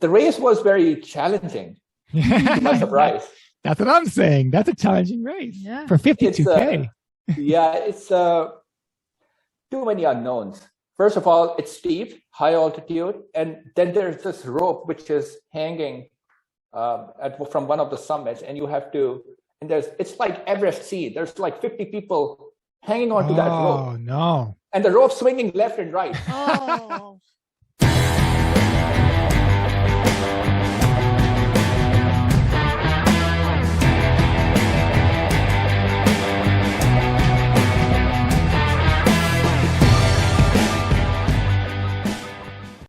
the race was very challenging, to my surprise. That's what I'm saying. That's a challenging race for 52K. It's too many unknowns. First of all, it's steep, high altitude, and then there's this rope which is hanging from one of the summits, and you have to. And it's like Everest C. There's like 50 people hanging onto that rope. Oh no! And the rope swinging left and right. Oh.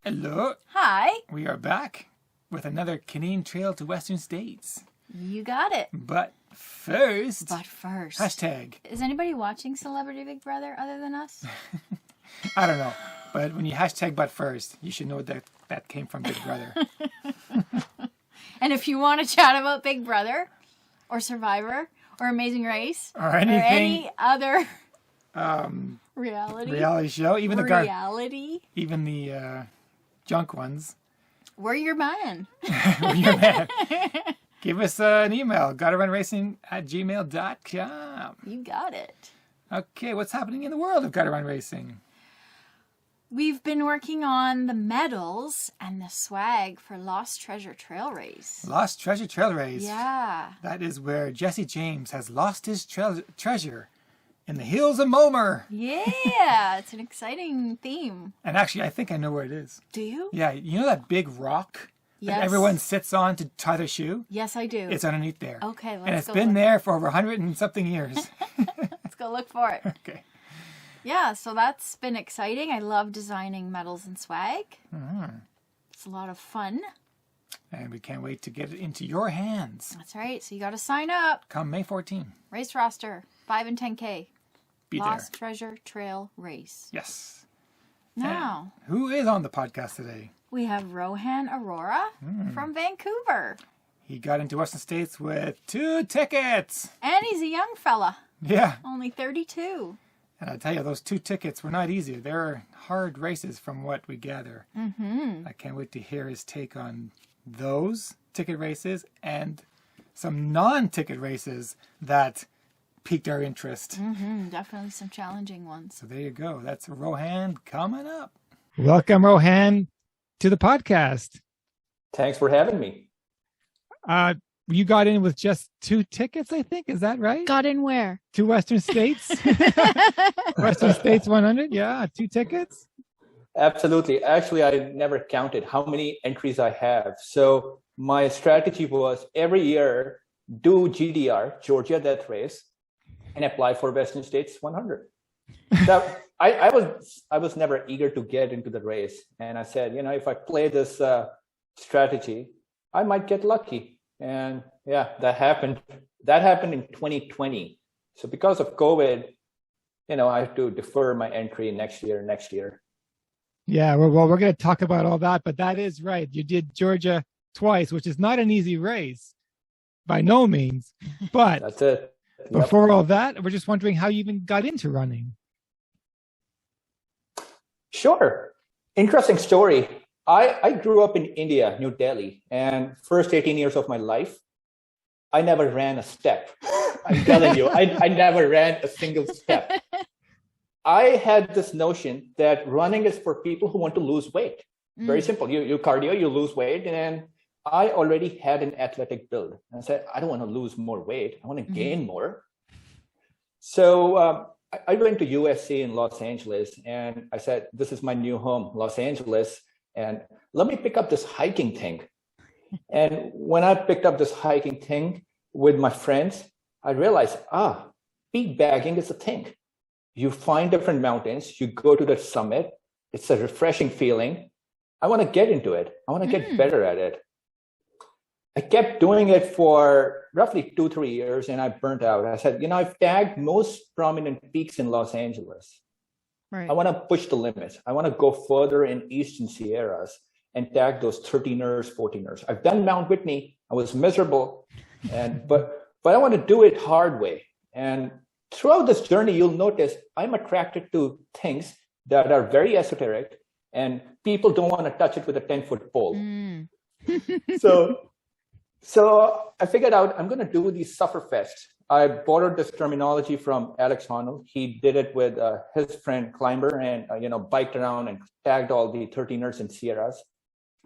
Hello. Hi. We are back with another Canadian Trail to Western States. You got it. But first... Hashtag. Is anybody watching Celebrity Big Brother other than us? I don't know. But when you hashtag but first, you should know that came from Big Brother. And if you want to chat about Big Brother or Survivor or Amazing Race or anything, or any other reality show, even even the junk ones. We're your man. We're your man. Give us an email, GottaRunRacing@gmail.com. You got it. Okay, what's happening in the world of GottaRunRacing? We've been working on the medals and the swag for Lost Treasure Trail Race. Lost Treasure Trail Race. Yeah. That is where Jesse James has lost his treasure in the hills of Momer. Yeah, it's an exciting theme. And actually, I think I know where it is. Do you? Yeah, you know that big rock that everyone sits on to tie their shoe? Yes, I do. It's underneath there. Okay, let's go. And it's been there for over 100 and something years. Let's go look for it. Okay. Yeah, so that's been exciting. I love designing medals and swag. It's a lot of fun. And we can't wait to get it into your hands. That's right. So you got to sign up. Come May 14. Race roster, 5 and 10K. Be Lost there. Treasure Trail Race. Yes. Now, and who is on the podcast today? We have Rohan Aurora from Vancouver. He got into Western States with 2 tickets. And he's a young fella. Yeah. Only 32. And I tell you, those 2 tickets were not easy. They're hard races from what we gather. I can't wait to hear his take on those ticket races and some non-ticket races that piqued our interest. Definitely some challenging ones. So there you go. That's Rohan coming up. Welcome, Rohan, to the podcast. Thanks for having me. You got in with just 2 tickets, I think. Is that right? Got in where? To Western States. Western States 100. Yeah, 2 tickets. Absolutely. Actually, I never counted how many entries I have. So my strategy was every year do GDR, Georgia Death Race, and apply for Western States 100. So I was never eager to get into the race. And I said, if I play this strategy, I might get lucky. And yeah, that happened. That happened in 2020. So because of COVID, I have to defer my entry next year. Yeah, well, we're going to talk about all that, but that is right. You did Georgia twice, which is not an easy race by no means. But that's it. Yep. Before all that, we're just wondering how you even got into running. Sure. Interesting story. I grew up in India, New Delhi, and first 18 years of my life, I never ran a step. I'm telling you, I never ran a single step. I had this notion that running is for people who want to lose weight. Very simple. You cardio, you lose weight. And I already had an athletic build. And I said, I don't want to lose more weight. I want to gain more. So I went to USC in Los Angeles, and I said, this is my new home, Los Angeles. And let me pick up this hiking thing. And when I picked up this hiking thing with my friends, I realized, peak bagging is a thing. You find different mountains, you go to the summit. It's a refreshing feeling. I want to get into it. I want to get better at it. I kept doing it for roughly 2-3 years, and I burnt out. I said, I've tagged most prominent peaks in Los Angeles. Right. I want to push the limits. I want to go further in Eastern Sierras and tag those 13ers, 14ers. I've done Mount Whitney. I was miserable, but I want to do it hard way. And throughout this journey, you'll notice I'm attracted to things that are very esoteric, and people don't want to touch it with a 10-foot pole. So I figured out I'm going to do these Sufferfest. I borrowed this terminology from Alex Honnold. He did it with his friend Climber and, biked around and tagged all the 13ers and Sierras.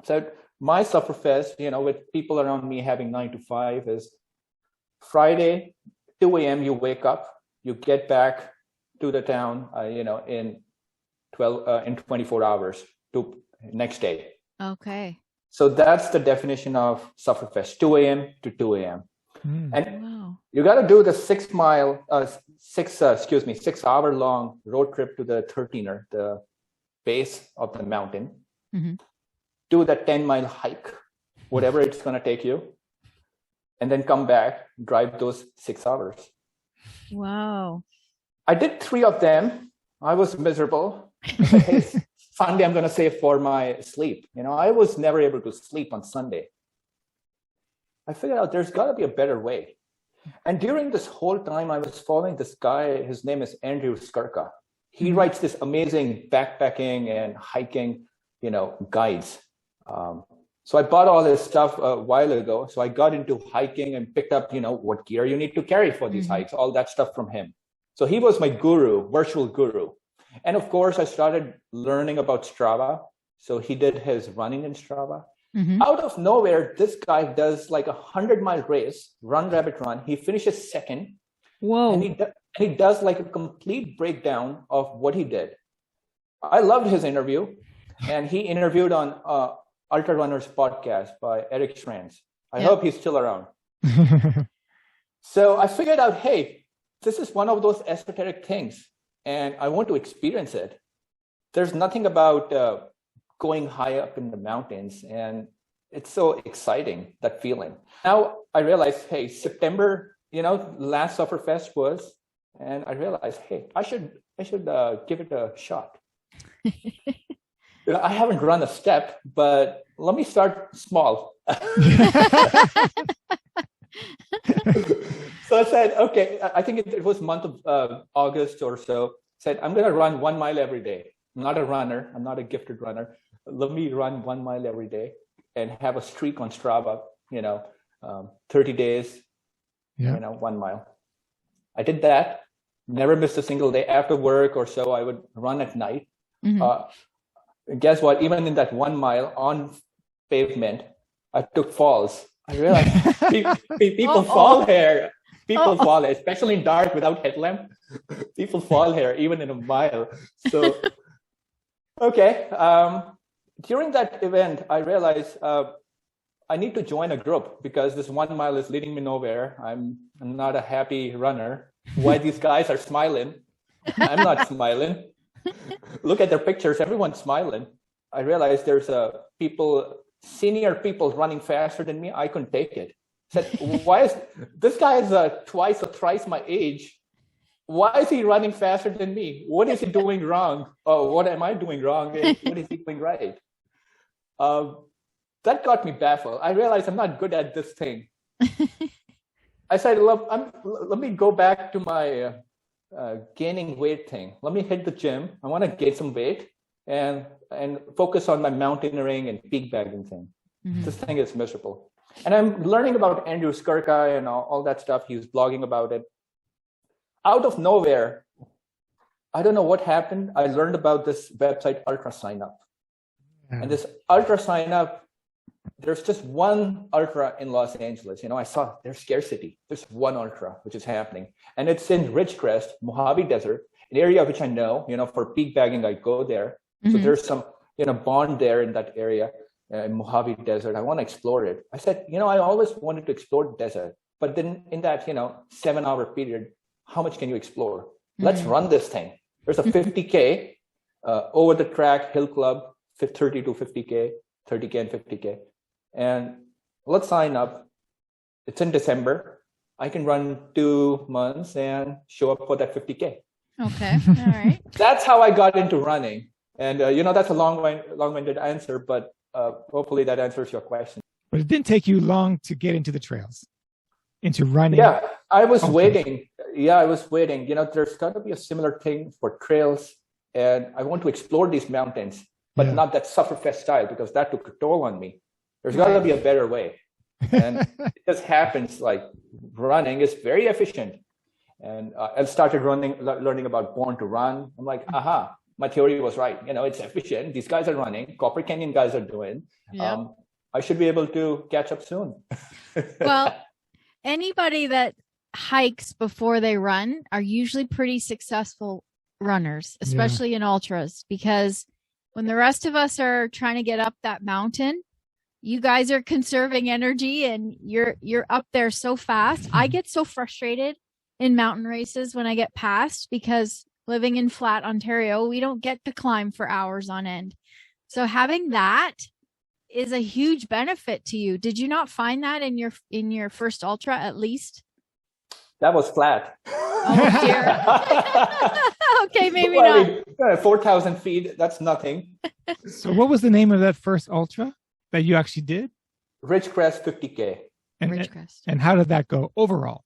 So my Sufferfest, with people around me having 9 to 5 is Friday, 2 a.m. you wake up, you get back to the town, in 24 hours to next day. Okay. So that's the definition of Sufferfest, 2 a.m. to 2 a.m. And wow. You got to do the 6 hour long road trip to the 13er, the base of the mountain. Mm-hmm. Do the 10-mile hike, whatever it's going to take you, and then come back, drive those 6 hours. Wow. I did 3 of them. I was miserable. I said, hey, Sunday, I'm going to save for my sleep. I was never able to sleep on Sunday. I figured out there's got to be a better way. And during this whole time, I was following this guy. His name is Andrew Skurka. He writes this amazing backpacking and hiking, guides. So I bought all this stuff a while ago. So I got into hiking and picked up, what gear you need to carry for these hikes, all that stuff from him. So he was my guru, virtual guru. And of course, I started learning about Strava. So he did his running in Strava. Mm-hmm. Out of nowhere, this guy does like a 100-mile race, run, rabbit, run. He finishes second. Whoa. And he does like a complete breakdown of what he did. I loved his interview. And he interviewed on Ultra Runners podcast by Eric Schranz. I hope he's still around. So I figured out, hey, this is one of those esoteric things. And I want to experience it. There's nothing about going high up in the mountains. And it's so exciting, that feeling. Now I realized, hey, September, last Sufferfest was, and I realized, hey, I should give it a shot. I haven't run a step, but let me start small. So I said, okay, I think it was month of August or so. Said, I'm going to run 1 mile every day. I'm not a runner. I'm not a gifted runner. Let me run 1 mile every day and have a streak on Strava, 30 days, 1 mile. I did that. Never missed a single day. After work or so, I would run at night. Mm-hmm. Guess what? Even in that 1 mile on pavement, I took falls. I realized people fall here. People fall, especially in dark without headlamp. People fall here even in a mile. So, okay. During that event, I realized I need to join a group because this 1 mile is leading me nowhere. I'm not a happy runner. Why these guys are smiling? I'm not smiling. Look at their pictures. Everyone's smiling. I realized there's senior people running faster than me. I couldn't take it. Said, why is this guy is twice or thrice my age? Why is he running faster than me? What is he doing wrong? Oh, what am I doing wrong? And what is he doing right? That got me baffled. I realized I'm not good at this thing. I said, let me go back to my gaining weight thing. Let me hit the gym. I want to gain some weight and focus on my mountaineering and peak bagging thing. Mm-hmm. This thing is miserable. And I'm learning about Andrew Skurka and all that stuff. He's blogging about it. Out of nowhere, I don't know what happened. I learned about this website, Ultra Sign Up. And this Ultra Sign Up, there's just one Ultra in Los Angeles. I saw there's scarcity. There's one Ultra, which is happening. And it's in RidgeCrest, Mojave Desert, an area which I know, for peak bagging, I go there. Mm-hmm. So there's some, bond there in that area. In Mojave Desert. I want to explore it. I said, I always wanted to explore the desert, but then in that, 7-hour period, how much can you explore? Mm-hmm. Let's run this thing. There's a 50K over the track hill club, 30 to 50K, 30K and 50K. And let's sign up. It's in December. I can run 2 months and show up for that 50K. Okay. All right. That's how I got into running. And, that's a long-winded answer, but hopefully that answers your question. But it didn't take you long to get into the trails, into running. Yeah, I was waiting. There's got to be a similar thing for trails. And I want to explore these mountains, but not that Sufferfest style, because that took a toll on me. There's got to be a better way. And it just happens like running is very efficient. And I started learning about Born to Run. I'm like, aha, my theory was right. It's efficient. These guys are running. Copper Canyon guys are doing. Yep. I should be able to catch up soon. Well, anybody that hikes before they run are usually pretty successful runners, especially in ultras, because when the rest of us are trying to get up that mountain, you guys are conserving energy and you're up there so fast. I get so frustrated in mountain races when I get past, because living in flat Ontario, we don't get to climb for hours on end. So having that is a huge benefit to you. Did you not find that in your first ultra at least? That was flat. Oh dear. Okay, maybe not. 4,000 feet, that's nothing. So what was the name of that first ultra that you actually did? RidgeCrest 50K. RidgeCrest. And how did that go overall?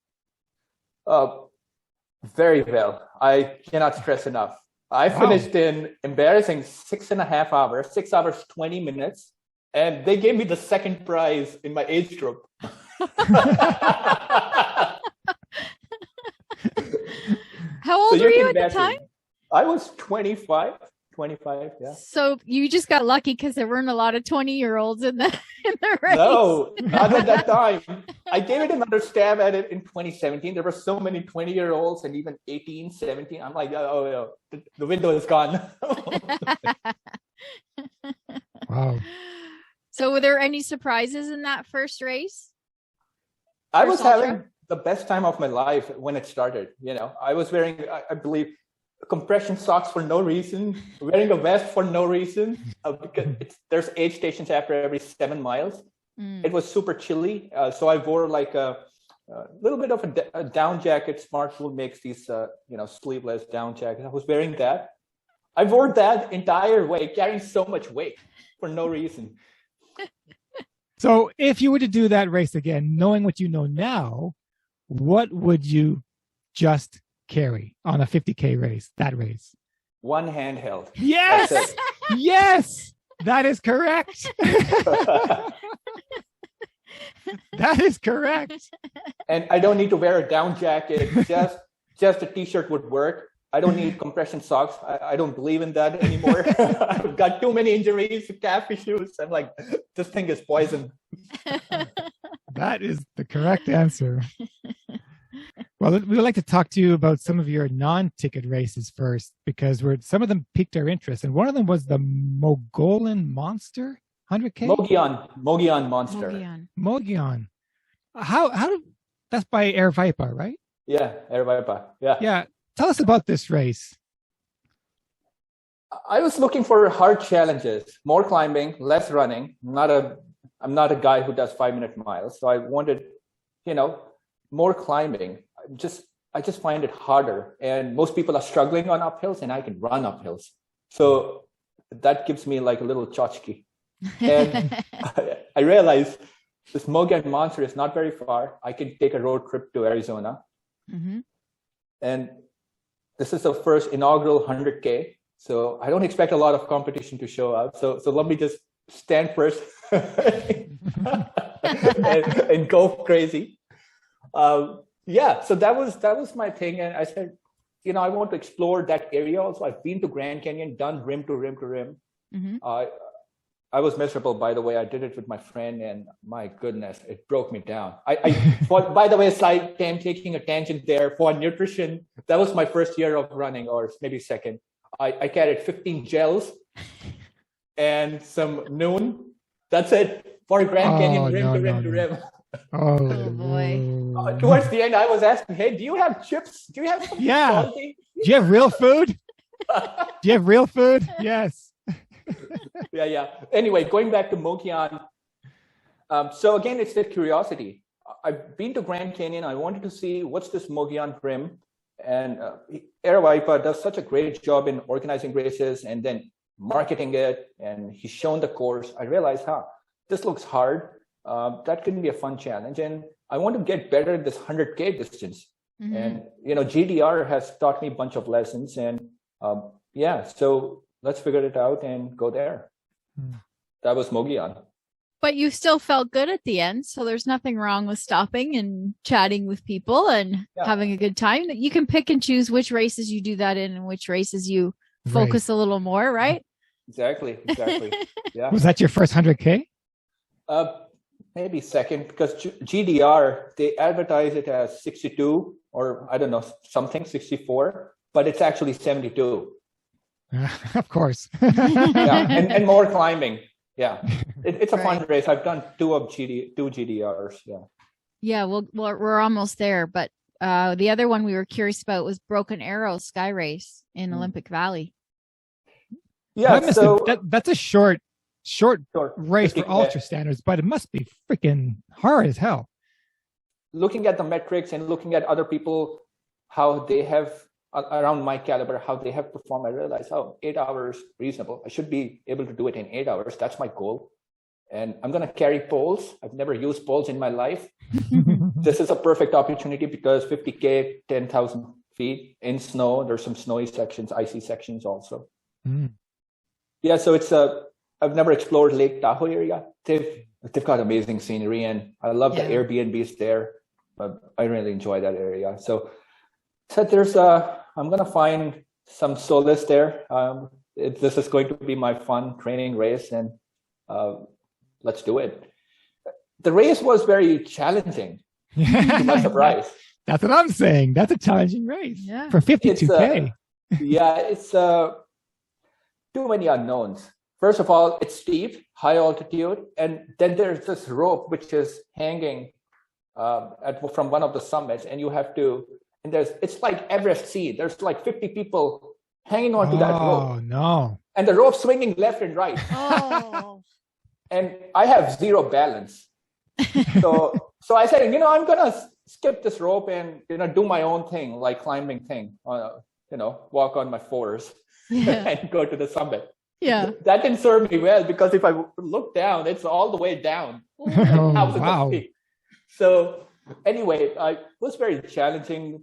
Very well. I cannot stress enough. I finished in embarrassing 6.5 hours, 6 hours, 20 minutes. And they gave me the second prize in my age group. How old were you at the time? I was 25, yeah. So you just got lucky because there weren't a lot of 20-year-olds in the race. No, not at that time. I gave it another stab at it in 2017. There were so many 20-year-olds and even 18, 17. I'm like, the window is gone. Wow. So were there any surprises in that first race? I was having the best time of my life when it started. I was wearing, I believe, compression socks for no reason, wearing a vest for no reason, because there's aid stations after every 7 miles. It was super chilly, so I wore like a little bit of a down jacket. Smartwool makes these, sleeveless down jackets. I was wearing that. I wore that entire way, carrying so much weight for no reason. So if you were to do that race again, knowing what you know now, what would you just carry on a 50K race, that race? One handheld. Yes! Yes! That is correct. That is correct. And I don't need to wear a down jacket. Just a t-shirt would work. I don't need compression socks. I don't believe in that anymore. I've got too many injuries, calf issues. I'm like, this thing is poison. That is the correct answer. Well, we would like to talk to you about some of your non-ticket races first, because some of them piqued our interest. And one of them was the Mogollon Monster 100K? Mogollon Monster. Mogollon. That's by Air Vipa, right? Yeah, Air Vipa. Yeah. Yeah. Tell us about this race. I was looking for hard challenges, more climbing, less running. I'm not a guy who does 5-minute miles. So I wanted, more climbing. I just find it harder. And most people are struggling on uphills and I can run uphills. So that gives me like a little tchotchke. And I realized this Mogollon Monster is not very far. I can take a road trip to Arizona. Mm-hmm. And this is the first inaugural 100K. So I don't expect a lot of competition to show up. So let me just stand first and go crazy. So that was my thing. And I said, I want to explore that area also. I've been to Grand Canyon, done rim to rim to rim. Mm-hmm. I was miserable, by the way. I did it with my friend, and my goodness, it broke me down. By the way, aside, taking a tangent there, for nutrition, that was my first year of running, or maybe second. I carried 15 gels and some Noon. That's it for Grand Canyon, rim to rim. Oh boy. Towards the end, I was asking, hey, do you have chips? Do you have something salty? Do you have real food? Do you have real food? Yes. Yeah. Anyway, going back to Mogollon. So again, it's the curiosity. I've been to Grand Canyon. I wanted to see what's this Mogollon rim. And Air Vipa does such a great job in organizing races and then marketing it. And he's shown the course. I realized, this looks hard. That can be a fun challenge. And I want to get better at this 100K distance. Mm-hmm. And, GDR has taught me a bunch of lessons. And so let's figure it out and go there. That was Mogollon. But you still felt good at the end. So there's nothing wrong with stopping and chatting with people and having a good time. That you can pick and choose which races you do that in and which races you focus a little more, right? Exactly. Yeah. Was that your first 100K? Maybe second, because GDR, they advertise it as 62 or I don't know, something 64, but it's actually 72. Of course. and more climbing. Yeah, it's a fun race. I've done two GDRs. Yeah, well, we're almost there, but the other one we were curious about was Broken Arrow Sky Race in Olympic Valley. Yeah, that's a short race for ultra standards, but it must be freaking hard as hell. Looking at the metrics and looking at other people, how they have around my caliber, how they have performed, I realized, 8 hours reasonable. I should be able to do it in 8 hours. That's my goal. And I'm going to carry poles. I've never used poles in my life. This is a perfect opportunity because 50K, 10,000 feet in snow. There's some snowy sections, icy sections also. Yeah, so it's I've never explored Lake Tahoe area. They've got amazing scenery, and I love the Airbnbs there. I really enjoy that area. So there's I'm gonna find some solace there. This is going to be my fun training race, and let's do it. The race was very challenging, to my surprise. That's what I'm saying. That's a challenging race for 52K. It's too many unknowns. First of all, it's steep, high altitude, and then there's this rope which is hanging from one of the summits, and you have to. And it's like Everest Sea. There's like 50 people hanging onto that rope. Oh no! And the rope swinging left and right. Oh. And I have zero balance. So I said, I'm gonna skip this rope and do my own thing, like climbing thing. Walk on my fours and go to the summit. Yeah. That didn't serve me well because if I look down, it's all the way down. Wow. So anyway, it was very challenging.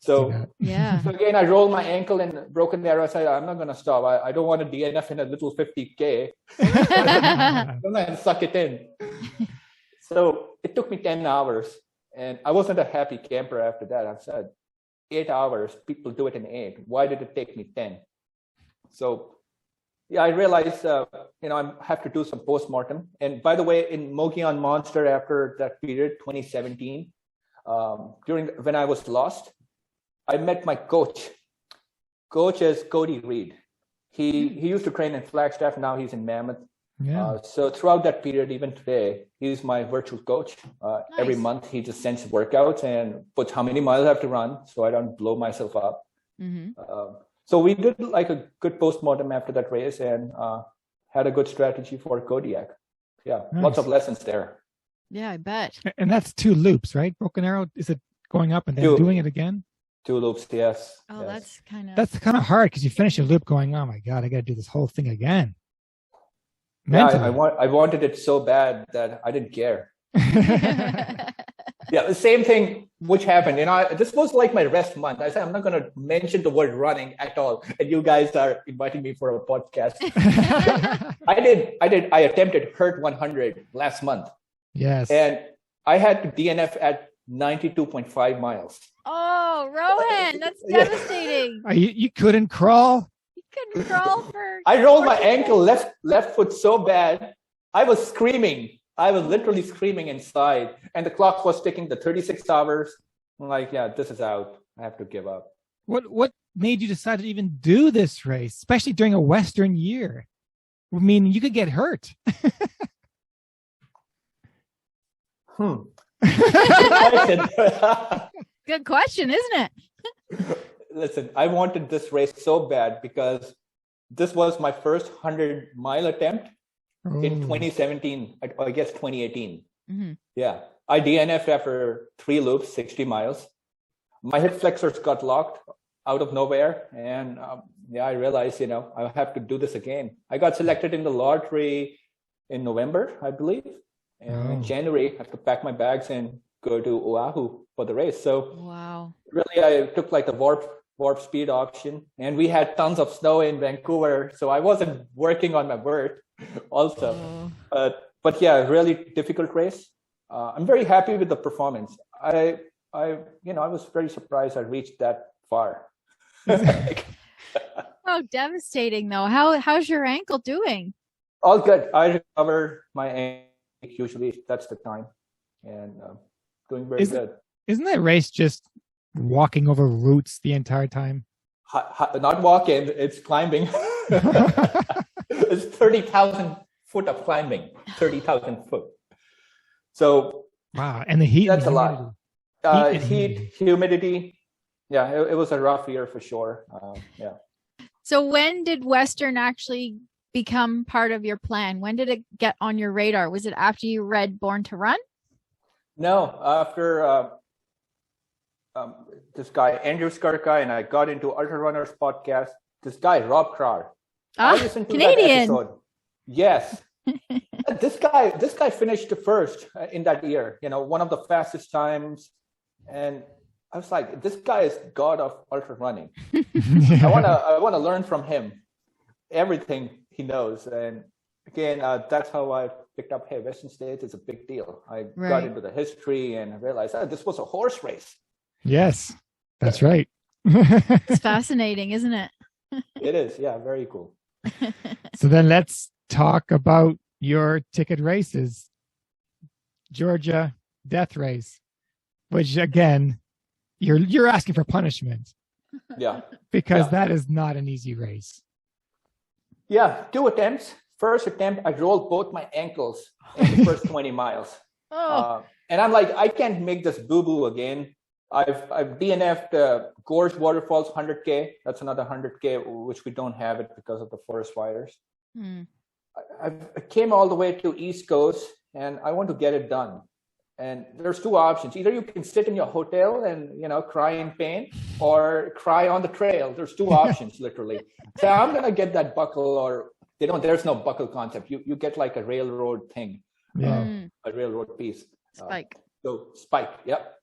So again, I rolled my ankle and broken arrow. I said, I'm not going to stop. I don't want to DNF in a little 50K. I'm going to suck it in. So it took me 10 hours. And I wasn't a happy camper after that. I said, 8 hours, people do it in 8. Why did it take me 10? So I realized, I have to do some postmortem. And by the way, in Mogollon Monster, after that period, 2017, when I was lost, I met my coach. Coach is Cody Reed. He used to train in Flagstaff. Now he's in Mammoth. Yeah. So throughout that period, even today, he's my virtual coach. Nice. Every month, he just sends workouts and puts how many miles I have to run so I don't blow myself up. So we did like a good postmortem after that race and had a good strategy for Kodiak. Yeah, nice. Lots of lessons there. Yeah, I bet. And that's 2 loops, right? Broken Arrow, is it going up and then doing it again? 2 loops, yes. Oh, yes. That's kind of hard because you finish a loop going, oh my God, I got to do this whole thing again. Yeah, I wanted it so bad that I didn't care. Yeah, the same thing which happened. This was like my rest month. I said, I'm not going to mention the word running at all. And you guys are inviting me for a podcast. I attempted Hurt 100 last month. Yes. And I had to DNF at 92.5 miles. Oh, Rohan, that's devastating. You couldn't crawl? You couldn't crawl for... I rolled my ankle left foot so bad. I was screaming. I was literally screaming inside, and the clock was ticking the 36 hours. I'm like, this is out. I have to give up. What made you decide to even do this race, especially during a Western year? I mean, you could get hurt. Good question, isn't it? Listen, I wanted this race so bad because this was my first 100-mile attempt. In 2017, I guess 2018. Yeah, I DNF'd after 3 loops, 60 miles. My hip flexors got locked out of nowhere. And I realized, I have to do this again. I got selected in the lottery in November, I believe. And in January, I have to pack my bags and go to Oahu for the race. So wow, really, I took like the warp speed option. And we had tons of snow in Vancouver. So I wasn't working on my vert also. But but yeah, really difficult race. I'm very happy with the performance. I was very surprised I reached that far. Oh, devastating though. How's your ankle doing? All good. I recover my ankle usually. That's the time, and doing very good. Isn't that race just walking over roots the entire time? Not walking, it's climbing. It's 30,000 foot of climbing. 30,000 foot. So wow, and the heat. That's a lot. Heat, humidity. Yeah, it was a rough year for sure. Yeah. So when did Western actually become part of your plan? When did it get on your radar? Was it after you read Born to Run? No, after this guy, Andrew Skurka, and I got into Ultra Runners podcast. This guy, Rob Krar. I listened to Canadian. that episode. Yes. This guy finished first in that year, one of the fastest times. And I was like, this guy is god of ultra running. I want to learn from him everything he knows. And again, that's how I picked up, hey, Western States is a big deal. I got into the history and I realized, this was a horse race. Yes, that's right. It's fascinating, isn't it? It is. Yeah, very cool. So then let's talk about your ticket races. Georgia Death Race, which again, you're asking for punishment. Yeah. Because that is not an easy race. Yeah, 2 attempts. First attempt, I rolled both my ankles in the first 20 miles. And I'm like, I can't make this boo-boo again. I've DNF'd Gorge Waterfalls 100K. That's another 100K, which we don't have it because of the forest fires. I came all the way to East Coast, and I want to get it done. And there's 2 options. Either you can sit in your hotel and, cry in pain, or cry on the trail. There's 2 options, literally. So I'm going to get that buckle, or there's no buckle concept. You get like a railroad thing, a railroad piece. Spike. Spike, yep.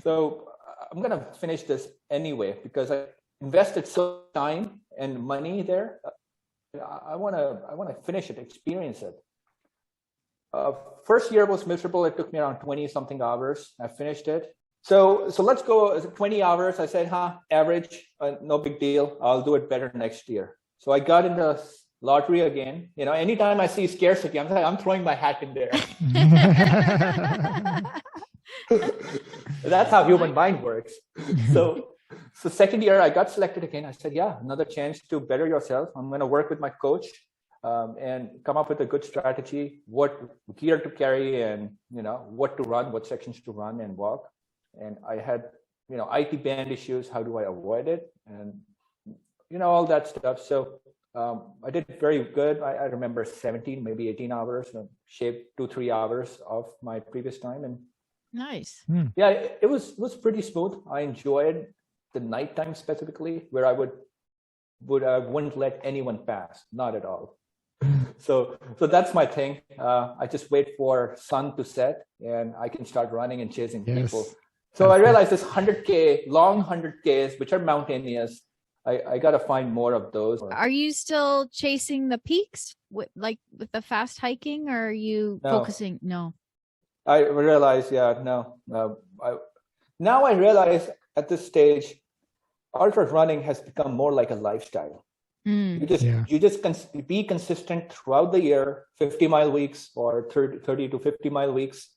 So I'm going to finish this anyway, because I invested so time and money there. I want to finish it, experience it. First year was miserable. It took me around 20 something hours. I finished it. So let's go 20 hours. I said, average, no big deal. I'll do it better next year. So I got in the lottery again. Anytime I see scarcity, I'm throwing my hat in there. That's how human mind works. So second year I got selected again. I said, another chance to better yourself. I'm going to work with my coach and come up with a good strategy, what gear to carry, and what to run, what sections to run and walk. And I had IT band issues. How do I avoid it? And all that stuff. So I did very good. I remember 17, maybe 18 hours, shaved 2-3 hours of my previous time. And nice. Yeah, it was pretty smooth. I enjoyed the nighttime specifically, where I wouldn't let anyone pass, not at all. So that's my thing. I just wait for sun to set, and I can start running and chasing people. So I realized this 100K, long 100Ks, which are mountainous, I got to find more of those. Are you still chasing the peaks with the fast hiking, or are you focusing? No. I realize, now I realize at this stage, ultra running has become more like a lifestyle. You just be consistent throughout the year, 50-mile weeks or 30 to 50-mile weeks.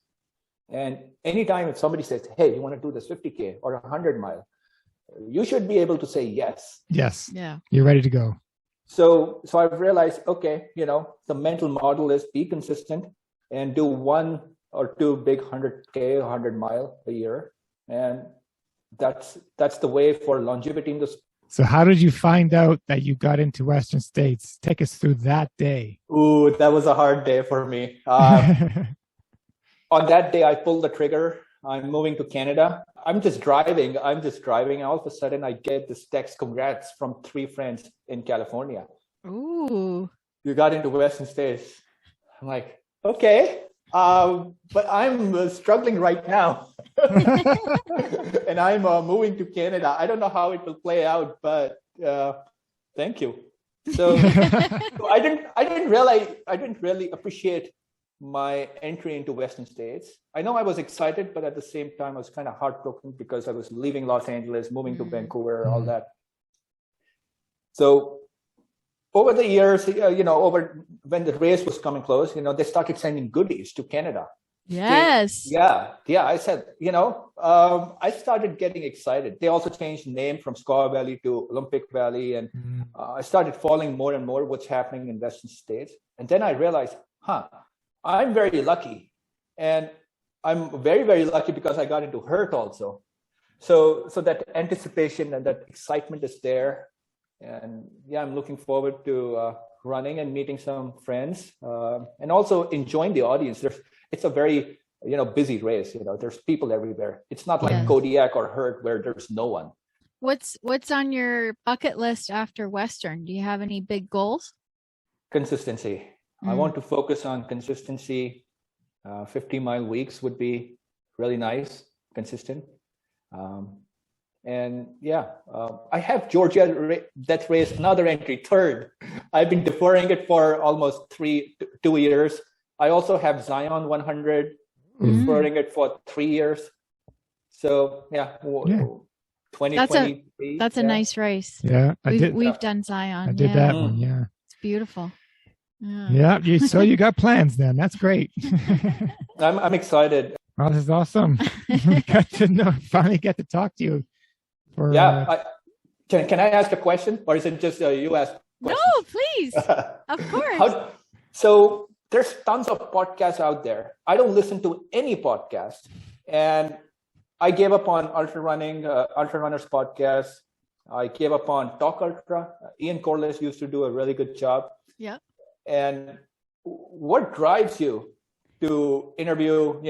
And anytime if somebody says, hey, you want to do this 50K or 100-mile, you should be able to say yes. Yes. Yeah. You're ready to go. So I've realized, okay, the mental model is be consistent and do 1 or 2 big 100K, 100-mile a year. And that's the way for longevity in this. So how did you find out that you got into Western States? Take us through that day. Ooh, that was a hard day for me. On that day, I pulled the trigger. I'm moving to Canada. I'm just driving. All of a sudden, I get this text, congrats, from 3 friends in California. Ooh. You got into Western States. I'm like, okay. But I'm struggling right now. And I'm moving to Canada. I don't know how it will play out, but thank you. So I didn't really appreciate my entry into Western States. I know I was excited, but at the same time, I was kind of heartbroken because I was leaving Los Angeles, moving to Vancouver, all that. So over the years, over when the race was coming close, they started sending goodies to Canada. Yes. I said, I started getting excited. They also changed the name from Squaw Valley to Olympic Valley. And I started following more and more what's happening in Western States. And then I realized, I'm very lucky. And I'm very, very lucky because I got into HERT also. So that anticipation and that excitement is there. And I'm looking forward to running and meeting some friends and also enjoying the audience. It's a very, busy race. There's people everywhere. It's not like Kodiak or HERT where there's no one. What's on your bucket list after Western? Do you have any big goals? Consistency. I want to focus on consistency. 50-mile weeks would be really nice, consistent. I have Georgia that race, another entry, third. I've been deferring it for almost 2 years. I also have Zion 100, deferring it for 3 years. So 2023. That's a nice race. Yeah, we've done Zion. I did that one. Yeah, it's beautiful. Yeah. So you got plans then? That's great. I'm excited. Well, this is awesome. We got to finally get to talk to you. Can I ask a question, or is it just you ask questions? No, please. Of course. So there's tons of podcasts out there. I don't listen to any podcast, and I gave up on Ultra Runners podcast. I gave up on Talk Ultra. Ian Corliss used to do a really good job. Yeah. And what drives you to interview,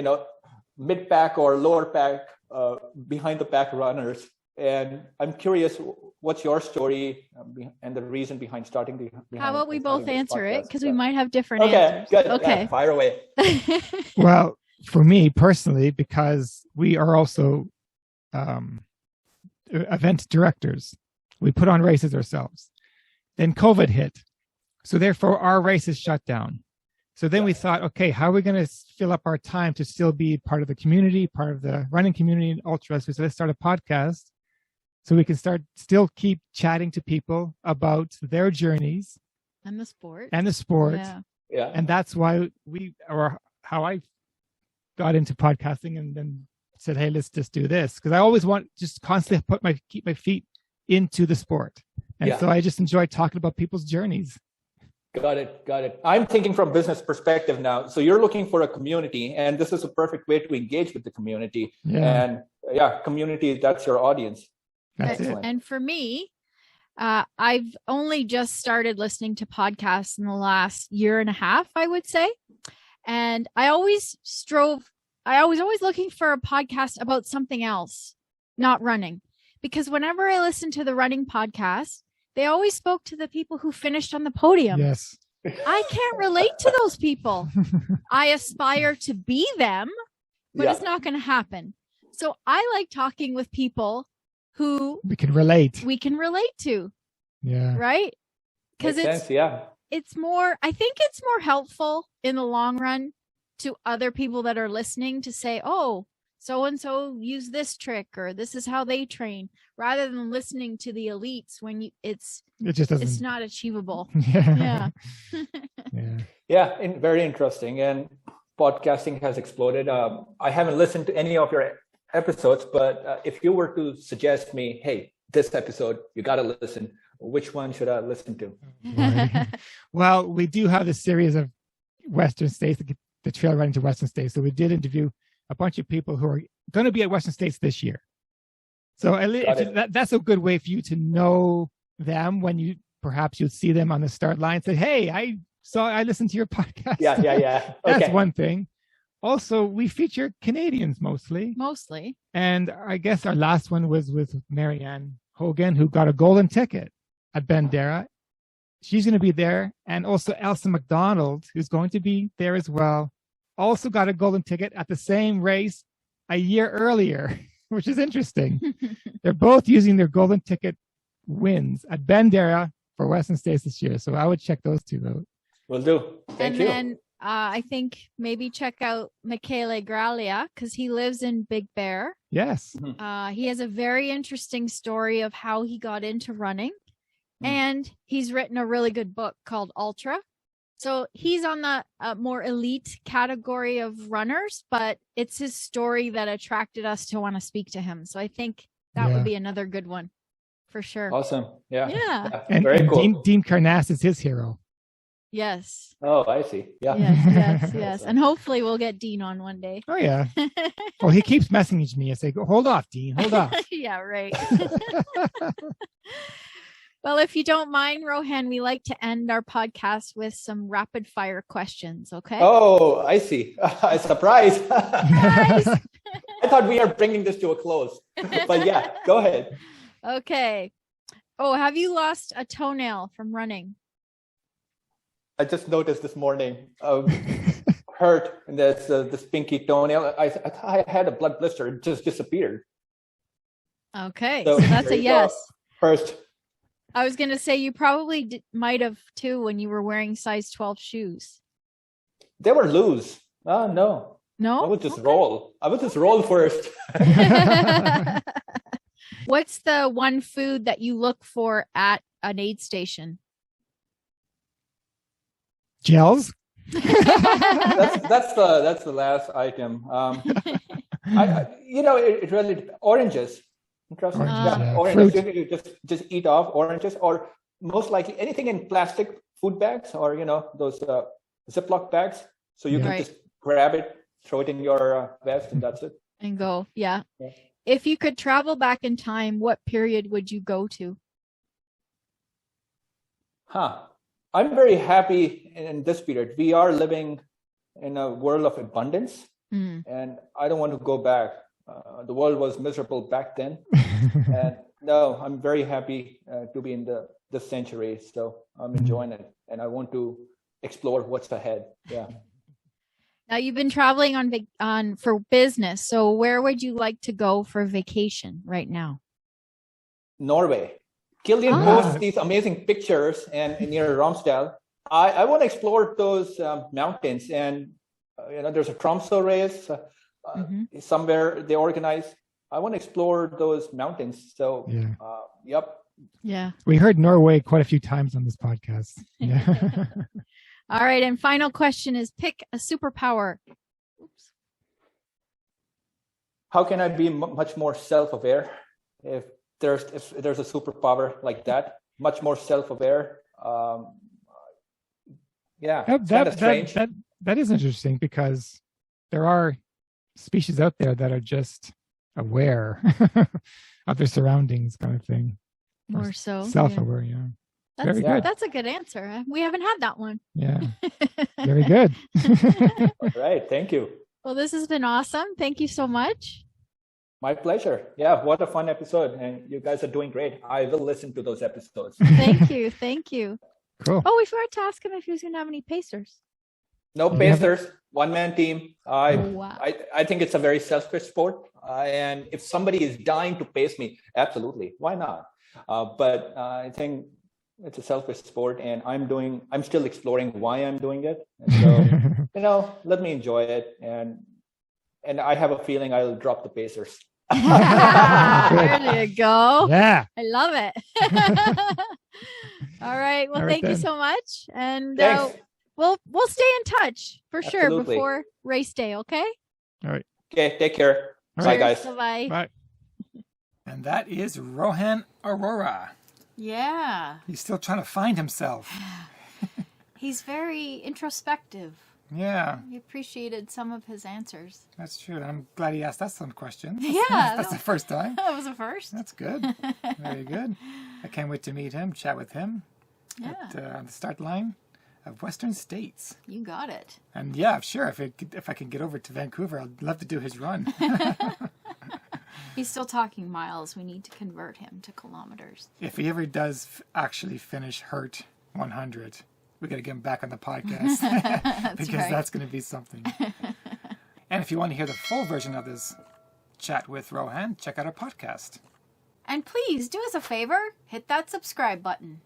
mid pack or lower pack, behind the pack runners? And I'm curious, what's your story and the reason behind starting the? How about we both answer it, because we might have different answers. Good. Okay, yeah, fire away. Well, for me personally, because we are also event directors, we put on races ourselves. Then COVID hit, so therefore our race is shut down. So then we thought, okay, how are we going to fill up our time to still be part of the community, part of the running community in ultras? So let's start a podcast so we can still keep chatting to people about their journeys and the sport. Yeah. And that's why how I got into podcasting and then said, hey, let's just do this. Because I always want just constantly keep my feet into the sport. And so I just enjoy talking about people's journeys. Got it. I'm thinking from business perspective now. So you're looking for a community, and this is a perfect way to engage with the community. Yeah. And community, that's your audience. That's it. And for me, I've only just started listening to podcasts in the last year and a half, I would say. And I was always looking for a podcast about something else, not running. Because whenever I listened to the running podcast, they always spoke to the people who finished on the podium. Yes. I can't relate to those people. I aspire to be them, but it's not going to happen. So I like talking with people who we can relate to. Yeah. Right? Because it's more, I think it's more helpful in the long run to other people that are listening to say, oh, so-and-so use this trick, or this is how they train, rather than listening to the elites when it's not achievable. Yeah. And very interesting. And podcasting has exploded. I haven't listened to any of your episodes, but if you were to suggest me, hey, this episode, you got to listen, which one should I listen to? Well, we do have this series of Western States, the trail running to Western States. So we did interview a bunch of people who are going to be at Western States this year. So that's a good way for you to know them when you see them on the start line. Say, hey, I listened to your podcast. Yeah. Okay. That's one thing. Also, we feature Canadians mostly. And I guess our last one was with Marianne Hogan, who got a golden ticket at Bandera. She's going to be there. And also Elsa McDonald, who's going to be there as well, also got a golden ticket at the same race a year earlier, which is interesting. They're both using their golden ticket wins at Bandera for Western States this year. So I would check those two out. Will do. Thank you. And then I think maybe check out Michele Graglia because he lives in Big Bear. Yes. He has a very interesting story of how he got into running. And he's written a really good book called Ultra. So he's on the more elite category of runners, but it's his story that attracted us to want to speak to him. So I think that would be another good one for sure. Awesome. Yeah. Yeah. And, Very and cool. Dean Carnass is his hero. Yes. Oh, I see. Yeah. Yes. And hopefully we'll get Dean on one day. Oh, yeah. Well, he keeps messaging me. I say, hold off, Dean. Hold off. Yeah, right. Well, if you don't mind, Rohan, we like to end our podcast with some rapid fire questions, okay? Oh, I see. Surprise. Nice. I thought we are bringing this to a close. But yeah, go ahead. Okay. Oh, have you lost a toenail from running? I just noticed this morning, hurt, and that's this pinky toenail. I had a blood blister. It just disappeared. Okay, so that's a there you yes. go. First. I was going to say you probably might have too when you were wearing size 12 shoes. They were loose. Oh, no. No? I would just roll. I would just roll first. What's the one food that you look for at an aid station? Gels? that's the last item. It really oranges. Interesting. Oranges. You just eat off oranges, or most likely anything in plastic food bags, or those Ziploc bags. So you can just grab it, throw it in your vest, and that's it. And go, yeah. If you could travel back in time, what period would you go to? I'm very happy in this period. We are living in a world of abundance, and I don't want to go back. The world was miserable back then. And no, I'm very happy to be in this century. So I'm enjoying it, and I want to explore what's ahead. Yeah. Now you've been traveling on for business. So where would you like to go for vacation right now? Norway. Killian posts these amazing pictures and near Romsdal. I want to explore those mountains, and there's a Tromsø race somewhere they organize. I want to explore those mountains. So, yep. Yeah. We heard Norway quite a few times on this podcast. Yeah. All right. And final question is pick a superpower. Oops. How can I be much more self-aware if there's a superpower like that? Much more self-aware. That's strange. That is interesting because there are species out there that are just aware of their surroundings, kind of thing. More so. Self-aware, yeah. Very good. That's a good answer. We haven't had that one. Yeah. Very good. All right. Thank you. Well, this has been awesome. Thank you so much. My pleasure. Yeah. What a fun episode. And you guys are doing great. I will listen to those episodes. Thank you. Thank you. Cool. Oh, we forgot to ask him if he was going to have any pacers. No pacers. One-man team. I think it's a very selfish sport. And if somebody is dying to pace me, absolutely. Why not? But I think it's a selfish sport, and I'm still exploring why I'm doing it. And so, let me enjoy it. And I have a feeling I'll drop the pacers. There you go. Yeah. I love it. All right. Well, thank you so much. And we'll stay in touch for sure before race day. Okay. All right. Okay. Take care. Bye, guys. Bye. Bye. And that is Rohan Aurora. Yeah. He's still trying to find himself. He's very introspective. Yeah. We appreciated some of his answers. That's true. I'm glad he asked us some questions. That's the first time. That was a first. That's good. Very good. I can't wait to meet him, chat with him on the start line of Western States. You got it. And yeah, sure. If I can get over to Vancouver, I'd love to do his run. He's still talking miles. We need to convert him to kilometers. If he ever does actually finish Hurt 100, we got to get him back on the podcast because that's going to be something. And if you want to hear the full version of this chat with Rohan, check out our podcast. And please do us a favor, hit that subscribe button.